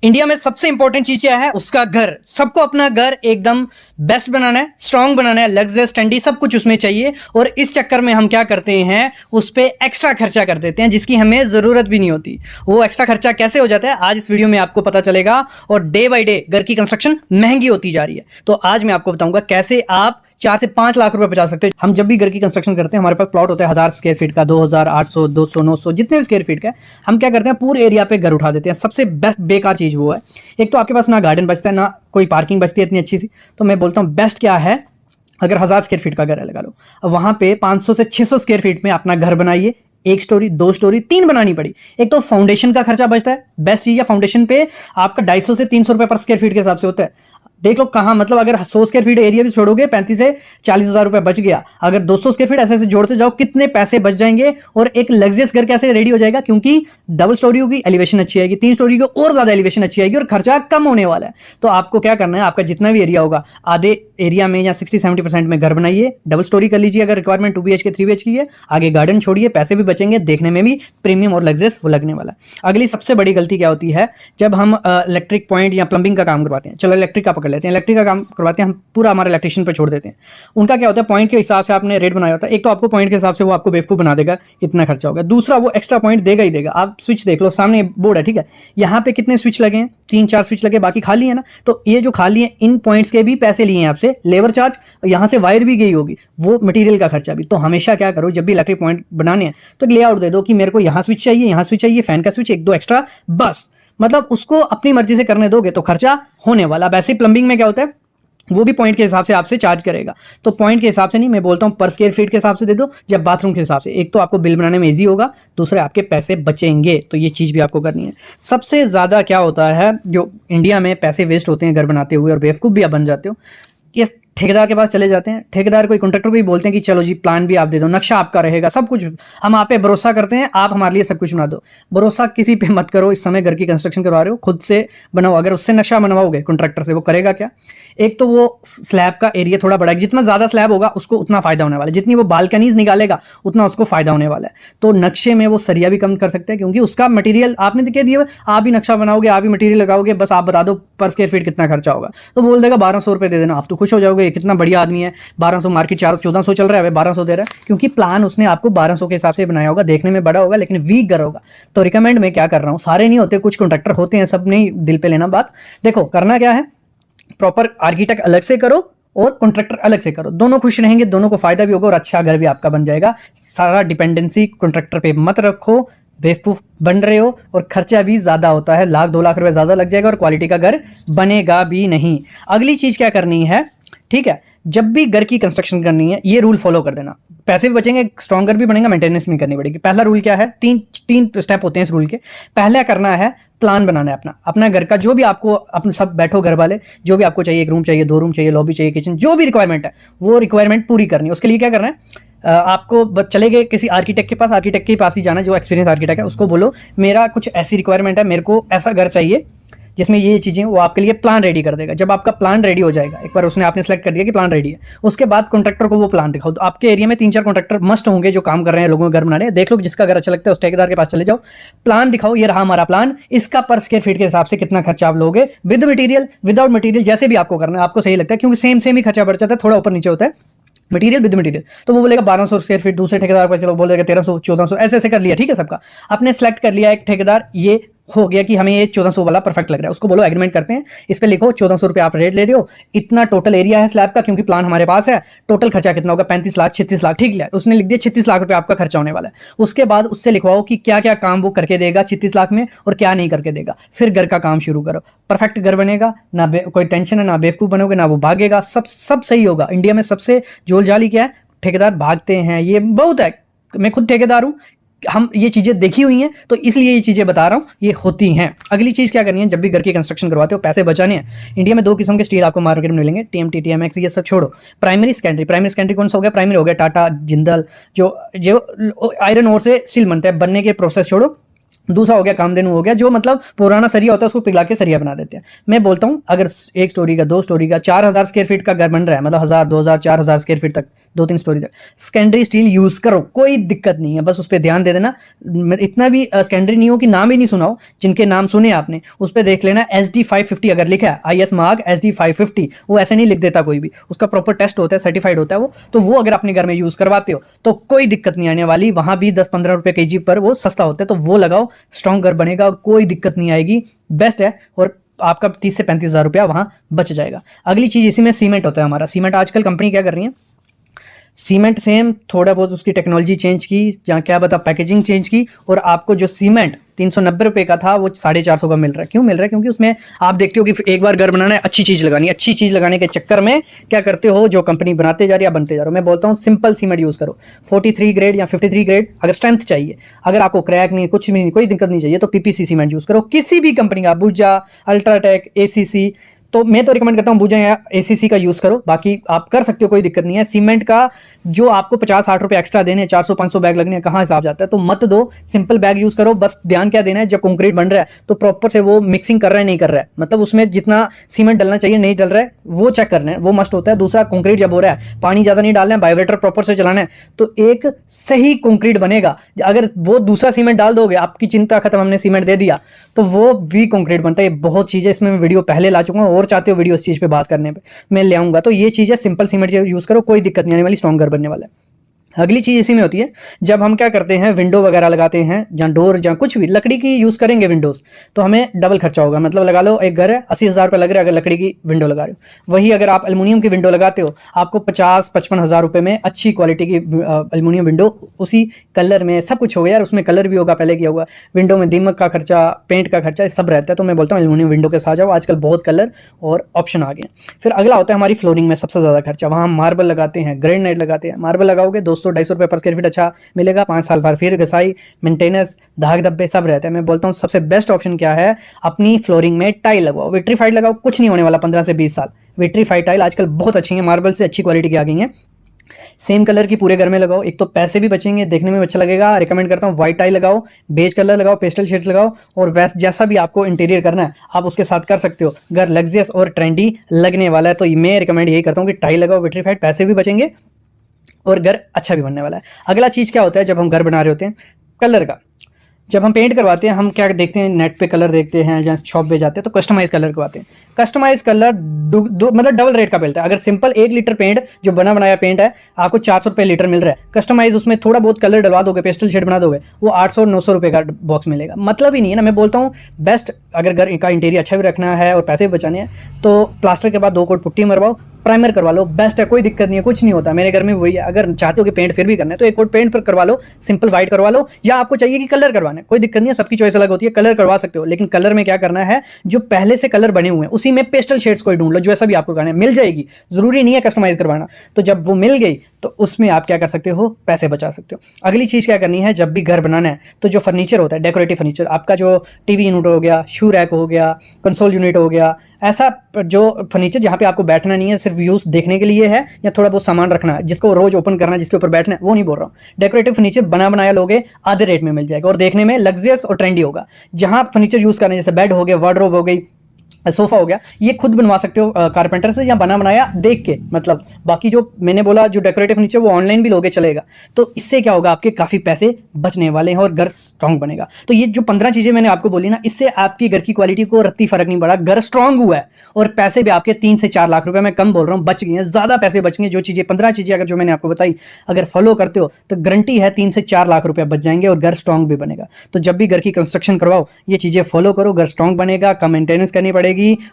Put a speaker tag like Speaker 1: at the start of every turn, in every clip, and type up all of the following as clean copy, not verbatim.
Speaker 1: India में सबसे important चीज क्या है? उसका घर। सबको अपना घर एकदम बेस्ट बनाना है, स्ट्रांग बनाना है, लग्जरियस, ट्रेंडी, सब कुछ उसमें चाहिए। और इस चक्कर में हम क्या करते हैं, उस पर एक्स्ट्रा खर्चा कर देते हैं जिसकी हमें जरूरत भी नहीं होती। वो एक्स्ट्रा खर्चा कैसे हो जाता है, आज इस वीडियो में आपको पता चलेगा। और डे बाय डे घर की कंस्ट्रक्शन महंगी होती जा रही है, तो आज मैं आपको बताऊंगा कैसे आप 4 से 5 लाख रुपए बचा सकते हैं। हम जब भी घर की कंस्ट्रक्शन करते हैं, हमारे पास प्लॉट होता है 1000 स्क्वायर फीट का, 2000, 800, 200, 900, जितने भी स्क्वायर फीट का, हम क्या करते हैं, पूरे एरिया पे घर उठा देते हैं। सबसे बेस्ट बेकार चीज वो है, एक तो आपके पास ना गार्डन बचता है, ना कोई पार्किंग बचती है इतनी अच्छी सी। तो मैं बोलता हूँ बेस्ट क्या है, अगर 1000 स्क्वायर फीट का घर है लगा लो, अब वहां पे 500 से 600 स्क्वायर फीट में अपना घर बनाइए। 1 स्टोरी, 2 स्टोरी, 3 बनानी पड़ी। एक तो फाउंडेशन का खर्चा बचता है, बेस्ट चीज है। फाउंडेशन पे आपका 250 से 300 रुपए पर स्क्वायर फीट के हिसाब से होता है। देख लो कहां, मतलब अगर 100 स्क्वायर फीट एरिया भी छोड़ोगे, 35 से 40 हजार रुपए बच गया। अगर 200 स्क्वायर फीट ऐसे ऐसे जोड़ते जाओ, कितने पैसे बच जाएंगे। और एक लग्जरियस घर कैसे रेडी हो जाएगा, क्योंकि डबल स्टोरी होगी, एलिवेशन अच्छी आएगी, 3 स्टोरी की और ज्यादा एलिवेशन अच्छी आएगी और खर्चा कम होने वाला है। तो आपको क्या करना है, आपका जितना भी एरिया होगा, आधे एरिया में या 60-70% में घर बनाइए, डबल स्टोरी कर लीजिए। अगर रिक्वायरमेंट 2 BHK 3 BHK की है, आगे गार्डन छोड़िए, पैसे भी बचेंगे, देखने में भी प्रीमियम और लग्जरियस वो लगने वाला है। अगली सबसे बड़ी गलती क्या होती है, जब हम इलेक्ट्रिक पॉइंट या प्लम्बिंग का काम करवाते हैं, चलो इलेक्ट्रिक का पकड़ लेते हैं, इलेक्ट्रिक का काम करवाते हैं हम, पूरा हमारे इलेक्ट्रिशियन पे छोड़ देते हैं। उनका क्या होता है, पॉइंट के हिसाब से आपने रेट बनाया होता है। एक तो आपको पॉइंट के हिसाब से वो आपको बेवकूफ बना देगा, इतना खर्चा होगा। दूसरा, वो एक्स्ट्रा पॉइंट देगा ही देगा। आप स्विच देख लो, सामने बोर्ड है, ठीक है, यहाँ पे कितने स्विच लगे हैं, 3-4 स्विच लगे, बाकी खाली है ना। तो ये जो खाली है, इन पॉइंट्स के भी पैसे लिए हैं आपसे, लेबर चार्ज, यहाँ से वायर भी गई होगी, वो मटेरियल का खर्चा भी। तो हमेशा क्या करो, जब भी इलेक्ट्रिक पॉइंट बनाने हैं तो लेआउट दे दो कि मेरे को यहाँ स्विच चाहिए, यहाँ स्विच चाहिए, फैन का स्विच 1-2 एक्स्ट्रा, बस। मतलब उसको अपनी मर्जी से करने दोगे तो खर्चा होने वाला। वैसे प्लम्बिंग में क्या होता है, वो भी पॉइंट के हिसाब से आपसे चार्ज करेगा। तो पॉइंट के हिसाब से नहीं, मैं बोलता हूं पर स्क्वायर फीट के हिसाब से दे दो, या बाथरूम के हिसाब से। एक तो आपको बिल बनाने में इजी होगा, दूसरे आपके पैसे बचेंगे। तो ये चीज भी आपको करनी है। सबसे ज्यादा क्या होता है, जो इंडिया में पैसे वेस्ट होते हैं घर बनाते हुए, और बेवकूफ भी आप बन जाते हो, कि ठेकेदार के पास चले जाते हैं। ठेकेदार कोई कॉन्ट्रैक्टर को ही बोलते हैं कि चलो जी प्लान भी आप दे दो, नक्शा आपका रहेगा, सब कुछ, हम आप पे भरोसा करते हैं, आप हमारे लिए सब कुछ बना दो। भरोसा किसी पे मत करो। इस समय घर की कंस्ट्रक्शन करवा रहे हो, खुद से बनाओ। अगर उससे नक्शा बनवाओगे कॉन्ट्रैक्टर से, वो करेगा क्या, एक तो वो स्लैब का एरिया थोड़ा बढ़ाएगा। जितना ज्यादा स्लैब होगा उसको उतना फायदा होने वाला है, जितनी वो बालकनीज निकालेगा उतना उसको फायदा होने वाला है। तो नक्शे में वो सरिया भी कम कर सकते हैं, क्योंकि उसका मटेरियल आपने दिखा दिया, आप ही नक्शा बनाओगे, आप ही मटेरियल लगाओगे, बस आप बता दो पर स्क्वायर फीट कितना खर्चा होगा। तो बोल देगा 1200 रुपए दे देना, आप तो खुश हो जाओगे, कितना बढ़िया आदमी है। 1200, मार्केट 1400 चल रहा है, 1200 दे रहा है, क्योंकि प्लान उसने आपको 1200 के हिसाब से बनाया होगा। देखने में बड़ा होगा लेकिन वीक घर होगा। तो रिकमेंड मैं क्या कर रहा हूं, सारे नहीं होते, कुछ कॉन्ट्रैक्टर होते हैं, सब नहीं दिल पे लेना बात। देखो करना क्या है, प्रॉपर आर्किटेक्ट अलग से करो और कॉन्ट्रैक्टर अलग से करो, दोनों खुश रहेंगे, दोनों को फायदा भी होगा और अच्छा घर भी आपका बन जाएगा। सारा डिपेंडेंसी कॉन्ट्रैक्टर पे मत रखो, बेवकूफ बन रहे हो, और खर्चा भी ज्यादा होता है, 1-2 लाख रुपए ज्यादा लग जाएगा और क्वालिटी का घर बनेगा भी नहीं। अगली चीज क्या करनी है, ठीक है, जब भी घर की कंस्ट्रक्शन करनी है, ये रूल फॉलो कर देना, पैसे भी बचेंगे, स्ट्रॉन्गर भी बनेगा, मेंटेनेंस भी करनी पड़ेगी। पहला रूल क्या है, तीन स्टेप होते हैं इस रूल के। पहला करना है, प्लान बनाना है अपना घर का, जो भी आपको, अपने सब बैठो घर वाले, जो भी आपको चाहिए, 1 रूम चाहिए, 2 रूम चाहिए, लॉबी चाहिए, किचन, जो भी रिक्वायरमेंट है वो रिक्वायरमेंट पूरी करनी है। उसके लिए क्या करना है, आपको चले गए किसी आर्किटेक्ट के पास, आर्किटेक्ट के पास ही जाना, जो एक्सपीरियंस आर्किटेक्ट है, उसको बोलो मेरा कुछ ऐसी रिक्वायरमेंट है, मेरे को ऐसा घर चाहिए जिसमें ये चीजें, वो आपके लिए प्लान रेडी कर देगा। जब आपका प्लान रेडी हो जाएगा, एक बार उसने आपने सेलेक्ट कर दिया कि प्लान रेडी है, उसके बाद कॉन्ट्रैक्टर को वो प्लान दिखाओ। तो आपके एरिया में 3-4 कॉन्ट्रैक्टर मस्ट होंगे जो काम कर रहे हैं, लोगों के घर बना रहे हैं। देख लो जिसका घर अच्छा लगता है उस ठेकेदार के पास चले जाओ, प्लान दिखाओ, ये रहा हमारा प्लान, इसका पर स्क्वायर फीट के हिसाब से कितना खर्चा आप लोगे, विद मटीरियल, विदाउट मटीरियल, जैसे भी आपको करना है, आपको सही लगता है, क्योंकि सेम ही खर्चा बढ़ जाता है, थोड़ा ऊपर नीचे होता है, मटीरियल विद मटीरियल। तो वो बोलेगा 1200 स्क्वायर फीट, दूसरे ठेकेदार पर चलो बोलेगा 1300, 1400, ऐसे कर लिया, ठीक है, सबका आपने सेलेक्ट कर लिया। एक ठेकेदार ये हो गया कि हमें ये 1400 वाला परफेक्ट लग रहा है, उसको बोलो एग्रीमेंट करते हैं, इस पे लिखो 1400 रुपए आप रेट ले रहे हो, इतना टोटल एरिया है स्लैब का, क्योंकि प्लान हमारे पास है, टोटल खर्चा कितना होगा, 35 लाख, 36 लाख, ठीक है, उसने लिख दिया 36 लाख रुपए आपका खर्चा होने वाला है। उसके बाद उससे लिखवाओ कि क्या क्या काम वो करके देगा 36 लाख में और क्या नहीं करके देगा, फिर घर का काम शुरू करो। परफेक्ट घर बनेगा, ना कोई टेंशन है, ना बेवकूफ बनोगे, ना वो भागेगा, सब सही होगा। इंडिया में सबसे जोलजाली क्या है, ठेकेदार भागते हैं, ये बहुत है, मैं खुद ठेकेदार हूं, हम ये चीजें देखी हुई हैं, तो इसलिए ये चीजें बता रहा हूं, ये होती हैं। अगली चीज क्या करनी है, जब भी घर की कंस्ट्रक्शन करवाते हो, पैसे बचाने हैं। इंडिया में 2 किस्म के स्टील आपको मार्केट में मिलेंगे, TMT, TMX, ये सब छोड़ो। प्राइमरी सेकेंडरी कौन सा हो गया, प्राइमरी हो गया टाटा, जिंदल, जो आयरन ओर से स्टील बनता है, बनने के प्रोसेस छोड़ो। दूसरा हो गया कामधेनु, हो गया जो मतलब पुराना सरिया होता है उसको पिघला के सरिया बना देते हैं। मैं बोलता हूं अगर 1 स्टोरी का, 2 स्टोरी का, 4000 स्क्वायर फीट का घर बन रहा है, मतलब 1000, 2000, 4000 स्क्वायर फीट तक 2-3 स्टोरी तक। सेकेंडरी स्टील यूज़ करो, कोई दिक्कत नहीं है, बस उस पर ध्यान दे देना। इतना भी सेकेंडरी नहीं हो कि नाम ही नहीं सुना हो, जिनके नाम सुने आपने उस पर देख लेना SD 550 अगर लिखा है, IS मार्क SD 550, वो ऐसे नहीं लिख देता कोई भी, उसका प्रॉपर टेस्ट होता है, सर्टिफाइड होता है वो। तो वो अगर अपने घर में यूज़ करवाते हो तो कोई दिक्कत नहीं आने वाली। वहाँ भी 10-15 रुपये kg पर वो सस्ता होता है, तो वो लगाओ, स्ट्रॉन्ग घर बनेगा, कोई दिक्कत नहीं आएगी, बेस्ट है। और आपका 30 से 35 हज़ार रुपया वहाँ बच जाएगा। अगली चीज़ इसी में सीमेंट होता है हमारा। सीमेंट आजकल कंपनी क्या कर रही है, सीमेंट सेम थोड़ा बहुत उसकी टेक्नोलॉजी चेंज की, या क्या बता पैकेजिंग चेंज की, और आपको जो सीमेंट 390 रुपये का था वो 450 का मिल रहा है। क्यों मिल रहा है? क्योंकि उसमें आप देखते हो कि एक बार घर बनाना है, अच्छी चीज़ लगानी है, अच्छी चीज़ लगाने के चक्कर में क्या करते हो, जो कंपनी बनाते जा रही है बनते जा रहे हो। मैं बोलता हूँ सिंपल सीमेंट यूज़ करो, 43 ग्रेड या 53 ग्रेड। अगर स्ट्रेंथ चाहिए, अगर आपको क्रैक नहीं, कुछ भी नहीं, कोई दिक्कत नहीं चाहिए, तो PPC सीमेंट यूज़ करो, किसी भी कंपनी का, अबूजा, अल्ट्राटेक, ACC। तो मैं तो रिकमेंड करता हूँ अबूजा या ACC का यूज़ करो, बाकी आप कर सकते हो, कोई दिक्कत नहीं है। सीमेंट का जो आपको 50-60 रुपये एक्स्ट्रा देने, 400-500 बैग लगने हैं, कहाँ हिसाब जाता है, तो मत दो, सिंपल बैग यूज़ करो। बस ध्यान क्या देना है, जब कंक्रीट बन रहा है तो प्रॉपर से वो मिक्सिंग कर रहा है नहीं कर रहा है, मतलब उसमें जितना सीमेंट डलना चाहिए नहीं डल रहा है, वो चेक करना है, वो मस्ट होता है। दूसरा, कंक्रीट जब हो रहा है पानी ज़्यादा नहीं डालना है, वाइब्रेटर प्रॉपर से चलाना है, तो एक सही कंक्रीट बनेगा। अगर वो दूसरा सीमेंट डाल दोगे, आपकी चिंता खत्म, हमने सीमेंट दे दिया, तो वो भी कंक्रीट बनता है। बहुत चीज़ें इसमें मैं वीडियो पहले ला चुका हूँ, और चाहते हो वीडियो इस चीज़ पे बात करने पे मैं ले आऊँगा। तो ये चीज़ है, सिंपल सीमेंट यूज़ करो, कोई दिक्कत नहीं आने वाली, स्ट्रॉन्ग घर बनने वाला है। अगली चीज़ इसी में होती है, जब हम क्या करते हैं, विंडो वगैरह लगाते हैं, या डोर, या कुछ भी लकड़ी की यूज़ करेंगे विंडोज़, तो हमें डबल खर्चा होगा। मतलब लगा लो एक घर है, 80,000 रुपये लग रहा है अगर लकड़ी की विंडो लगा रहे हो। वही अगर आप एल्युमिनियम की विंडो लगाते हो, आपको 50-55 हज़ार रुपये में अच्छी क्वालिटी की एल्युमिनियम विंडो, उसी कलर में सब कुछ होगा यार, उसमें कलर भी होगा, पहले किया होगा, विंडो में दीमक का खर्चा, पेंट का खर्चा, सब रहता है। तो मैं बोलता हूँ एल्युमिनियम विंडो के साथ जाओ, आजकल बहुत कलर और ऑप्शन आ गए हैं। फिर अगला होता है हमारी फ्लोरिंग में सबसे ज़्यादा खर्चा, वहाँ हम मार्बल लगाते हैं, ग्रेनाइट लगाते हैं। मार्बल लगाओगे 200-250 रुपये पर स्क्वायर फीट अच्छा मिलेगा, 5 साल बाद फिर घसाई, मेंटेनेंस, दाग धब्बे सब रहते हैं। मैं बोलता हूँ सबसे बेस्ट ऑप्शन क्या है, अपनी फ्लोरिंग में टाइल लगवाओ, विट्रीफाइड लगाओ, कुछ नहीं होने वाला 15 से 20 साल। विट्रीफाइड टाइल आजकल बहुत अच्छी है, मार्बल से अच्छी क्वालिटी की आ गई है। सेम कलर की पूरे घर में लगाओ, एक तो पैसे भी बचेंगे, देखने में अच्छा लगेगा। रिकमेंड करता हूँ व्हाइट टाइल लगाओ, बेज कलर लगाओ, पेस्टल शेड्स लगाओ, और वैसे जैसा भी आपको इंटीरियर करना है आप उसके साथ कर सकते हो। घर लग्जरियस और ट्रेंडी लगने वाला है, तो मैं रिकमेंड यही करता हूँ कि टाइल लगाओ, विट्रीफाइड, पैसे भी बचेंगे और घर अच्छा भी बनने वाला है। अगला चीज़ क्या होता है, जब हम घर बना रहे होते हैं, कलर का। जब हम पेंट करवाते हैं, हम क्या देखते हैं, नेट पे कलर देखते हैं, जहाँ शॉप पे जाते हैं तो कस्टमाइज कलर करवाते हैं। कस्टमाइज कलर मतलब डबल रेट का मिलता है। अगर सिंपल 1 लीटर पेंट जो बना बनाया पेंट है आपको 400 रुपये लीटर मिल रहा है, कस्टमाइज उसमें थोड़ा बहुत कलर डलवा दोगे, पेस्टल शेड बना दोगे, वो 800-900 रुपये का बॉक्स मिलेगा। मतलब ही नहीं है ना। मैं बोलता हूँ बेस्ट, अगर घर का इंटीरियर अच्छा भी रखना है और पैसे भी बचाने हैं, तो प्लास्टर के बाद 2 कोट पुट्टी मरवाओ, प्राइमर करवा लो, बेस्ट है, कोई दिक्कत नहीं है, कुछ नहीं होता। मेरे घर में वही है। अगर चाहते हो कि पेंट फिर भी करना है तो 1 कोट पेंट पर करवा लो, सिंपल वाइट करवा लो, या आपको चाहिए कि कलर करवाना है, कोई दिक्कत नहीं है, सबकी चॉइस अलग होती है, कलर करवा सकते हो। लेकिन कलर में क्या करना है, जो पहले से कलर बने हुए हैं उसी में पेस्टल शेड्स कोई ढूंढ लो, जो ऐसा भी आपको करना है, मिल जाएगी, जरूरी नहीं है कस्टमाइज करवाना। तो जब वो मिल गई तो उसमें आप क्या कर सकते हो, पैसे बचा सकते हो। अगली चीज़ क्या करनी है, जब भी घर बनाना है तो जो फर्नीचर होता है, डेकोरेटिव फर्नीचर, आपका जो टीवी यूनिट हो गया, शू रैक हो गया, कंसोल यूनिट हो गया, ऐसा जो फर्नीचर जहाँ पे आपको बैठना नहीं है, सिर्फ यूज़ देखने के लिए है, या थोड़ा बहुत सामान रखना है, जिसको रोज ओपन करना है, जिसके ऊपर बैठना है, वो नहीं बोल रहा हूँ। डेकोरेटिव फर्नीचर बना बनाया लोगे, आधे रेट में मिल जाएगा और देखने में लग्जरियस और ट्रेंडी होगा। जहाँ फर्नीचर यूज़ करना है, जैसे बेड हो गया, वार्डरोब हो गई, सोफा हो गया, ये खुद बनवा सकते हो कारपेंटर से, या बना बनाया देख के। मतलब बाकी जो मैंने बोला जो डेकोरेटिव फर्नीचर वो ऑनलाइन भी लोगे चलेगा। तो इससे क्या होगा, आपके काफ़ी पैसे बचने वाले हैं और घर स्ट्रांग बनेगा। तो ये जो 15 चीज़ें मैंने आपको बोली ना, इससे आपकी घर की क्वालिटी को रत्ती फर्क नहीं पड़ा, घर स्ट्रांग हुआ है और पैसे भी आपके 3 से 4 लाख रुपए, मैं कम बोल रहा हूँ, बच गए हैं। ज़्यादा पैसे बच गए। जो चीज़ें 15 चीज़ें अगर जो मैंने आपको बताई अगर फॉलो करते हो तो गारंटी है 3 से 4 लाख रुपये बच जाएंगे और घर स्ट्रांग भी बनेगा। तो जब भी घर की कंस्ट्रक्शन करवाओ ये चीज़ें फॉलो करो, घर स्ट्रांग बनेगा, कम मेंटेनेंस करनी पड़ेगी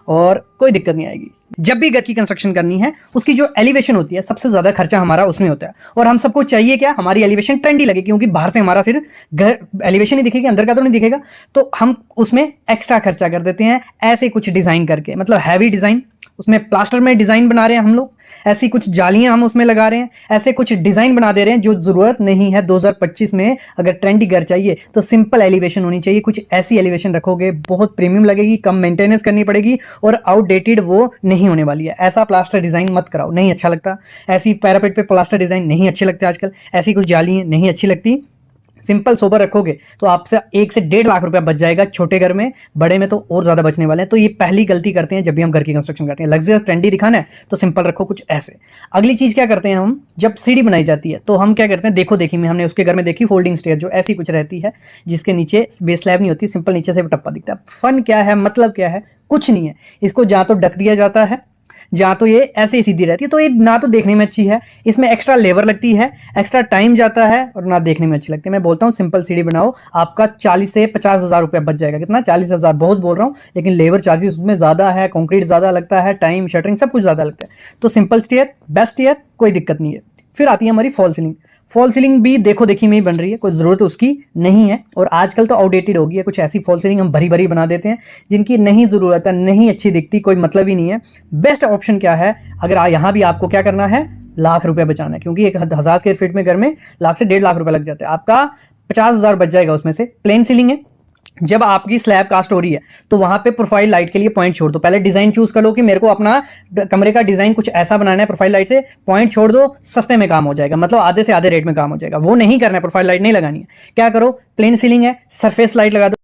Speaker 1: और कोई दिक्कत नहीं आएगी। जब भी घर की कंस्ट्रक्शन करनी है उसकी जो एलिवेशन होती है सबसे ज्यादा खर्चा हमारा उसमें होता है। और हम सबको चाहिए क्या, हमारी एलिवेशन ट्रेंडी लगे, क्योंकि बाहर से हमारा सिर्फ घर एलिवेशन ही दिखेगी, अंदर का तो नहीं दिखेगा। तो हम उसमें एक्स्ट्रा खर्चा कर देते हैं ऐसे कुछ डिजाइन करके, मतलब हैवी डिजाइन, उसमें प्लास्टर में डिजाइन बना रहे हैं हम लोग, ऐसी कुछ जालियां हम उसमें लगा रहे हैं, ऐसे कुछ डिजाइन बना दे रहे हैं जो जरूरत नहीं है। 2025 में अगर ट्रेंडी घर चाहिए तो सिंपल एलिवेशन होनी चाहिए। कुछ ऐसी एलिवेशन रखोगे बहुत प्रीमियम लगेगी, कम मेंटेनेंस करनी पड़ेगी और आउटडेटेड वो नहीं होने वाली है। ऐसा प्लास्टर डिजाइन मत कराओ, नहीं अच्छा लगता। ऐसी पैरापेट पे प्लास्टर डिजाइन नहीं अच्छे लगते आजकल, ऐसी कुछ जाली नहीं अच्छी लगती। सिंपल सोबर रखोगे तो आपसे 1 से 1.5 लाख रुपया बच जाएगा छोटे घर में, बड़े में तो और ज्यादा बचने वाले हैं। तो ये पहली गलती करते हैं जब भी हम घर की कंस्ट्रक्शन करते हैं। लग्जरियस ट्रेंडी दिखाना है तो सिंपल रखो कुछ ऐसे। अगली चीज क्या करते हैं हम, जब सीढ़ी बनाई जाती है तो हम क्या करते हैं, देखो देखी में हमने उसके घर में देखी फोल्डिंग स्टेयर जो ऐसी कुछ रहती है, जिसके नीचे बेस स्लैब नहीं होती, सिंपल नीचे से टप्पा दिखता है। फन क्या है, मतलब क्या है, कुछ नहीं है। इसको जहाँ तो ढक दिया जाता है, जहाँ तो ये ऐसे ही सीधी रहती है, तो ये ना तो देखने में अच्छी है, इसमें एक्स्ट्रा लेबर लगती है, एक्स्ट्रा टाइम जाता है, और ना देखने में अच्छी लगती है। मैं बोलता हूँ सिंपल सीढ़ी बनाओ, आपका 40 से 50 हज़ार रुपया बच जाएगा। कितना? 40 हज़ार, बहुत बोल रहा हूँ, लेकिन लेबर चार्जेस उसमें ज़्यादा है, कंक्रीट ज़्यादा लगता है, टाइम, शटरिंग सब कुछ ज़्यादा लगता है। तो सिंपल स्टेयर बेस्ट स्टेयर, कोई दिक्कत नहीं है। फिर आती है हमारी फॉल सीलिंग। फॉल सीलिंग भी देखो देखी में ही बन रही है, कोई ज़रूरत उसकी नहीं है, और आजकल तो आउटडेटेड हो गई है। कुछ ऐसी फॉल सीलिंग हम भरी भरी बना देते हैं जिनकी नहीं ज़रूरत है, नहीं अच्छी दिखती, कोई मतलब ही नहीं है। बेस्ट ऑप्शन क्या है, अगर यहाँ भी आपको क्या करना है, लाख रुपया बचाना है, क्योंकि 1,000 स्क्वायर फीट में घर में लाख से 1.5 लाख रुपया लग जाता है, आपका 50,000 बच जाएगा उसमें से। प्लेन सीलिंग है, जब आपकी स्लैब कास्ट हो रही है तो वहां पे प्रोफाइल लाइट के लिए पॉइंट छोड़ दो। पहले डिजाइन चूज कर लो कि मेरे को अपना कमरे का डिजाइन कुछ ऐसा बनाना है, प्रोफाइल लाइट से पॉइंट छोड़ दो, सस्ते में काम हो जाएगा, मतलब आधे से आधे रेट में काम हो जाएगा। वो नहीं करना है, प्रोफाइल लाइट नहीं लगानी है। क्या करो, प्लेन सीलिंग है, सरफेस लाइट लगा दो।